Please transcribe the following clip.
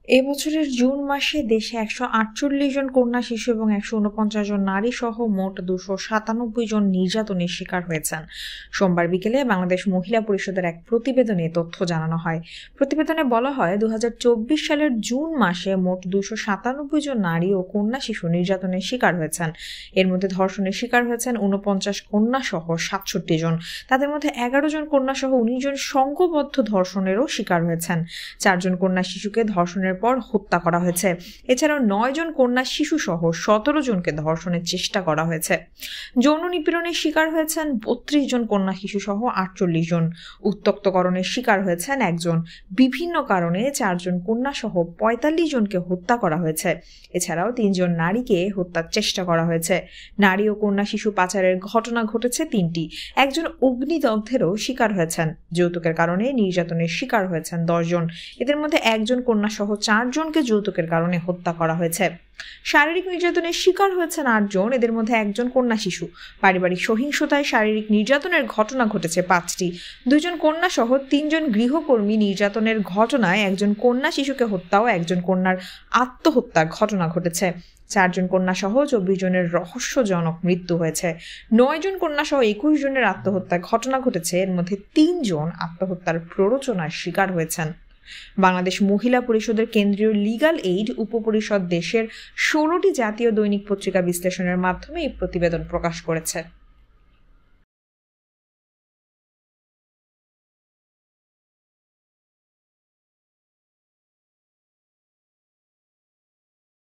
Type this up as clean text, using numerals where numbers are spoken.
এবছরের জুন মাসে দেশে 148 জন কন্যা শিশু এবং 149 জন নারী সহ মোট 297 জন নির্যাতনের শিকার হয়েছেন। সোমবার বিকেলে বাংলাদেশ মহিলা পরিষদের এক প্রতিবেদনে তথ্য জানানো হয়। প্রতিবেদনে বলা হয়, 2024 সালের জুন মাসে মোট 297 জন নারী ও কন্যা শিশু নির্যাতনের শিকার হয়েছেন। এর মধ্যে ধর্ষণের শিকার হয়েছেন 49 কন্যা সহ 67 জন। তাদের মধ্যে 11 জন কন্যা সহ 19 জন সংঘবদ্ধ ধর্ষণেরও শিকার হয়েছেন। 4 জন কন্যা শিশুকে ধর্ষণের পর হত্যা করা হয়েছে। এছাড়াও 9 জন কন্যা শিশু সহ 17 জনকে ধর্ষণের চেষ্টা করা হয়েছে। যৌন নিপীড়নের শিকার হয়েছেন 32 জন কন্যা শিশু সহ 48 জন। উত্ত্যক্তকরণের শিকার হয়েছেন 1 জন। বিভিন্ন কারণে 4 জন কন্যা সহ 45 জনকে হত্যা করা হয়েছে। এছাড়াও 3 জন নারীকে হত্যার চেষ্টা করা হয়েছে। নারী ও কন্যা শিশু পাচারের ঘটনা ঘটেছে 3টি। একজন অগ্নিদগ্ধেরও শিকার হয়েছেন। যৌতুকের কারণে নির্যাতনের শিকার হয়েছেন 10 জন। এদের মধ্যে 1 জন কন্যা সহ 4 জনকে যৌতুকের কারণে হত্যা করা হয়েছে। শারীরিক নির্যাতনের শিকার হয়েছেন 8 জন। এদের মধ্যে 1 জন কন্যা শিশু। পারিবারিক সহিংসতায় শারীরিক নির্যাতনের ঘটনা ঘটেছে 5টি। 2 জন কন্যা সহ 3 জন গৃহকর্মী নির্যাতনের ঘটনায় 1 জন কন্যা শিশুকে হত্যা ও 1 জন কন্যার আত্মহত্যার ঘটনা ঘটেছে। 4 জন কন্যা সহ 24 জনের রহস্যজনক মৃত্যু হয়েছে। 9 জন কন্যা সহ 21 জনের আত্মহত্যার ঘটনা ঘটেছে। এর মধ্যে 3 জন আত্মহত্যার প্ররোচনার শিকার হয়েছেন। বাংলাদেশ মহিলা পরিষদের কেন্দ্রীয় লিগ্যাল এইড উপপরিষদ দেশের 16টি জাতীয় দৈনিক পত্রিকা বিশ্লেষণের মাধ্যমে এই প্রতিবেদন প্রকাশ করেছে।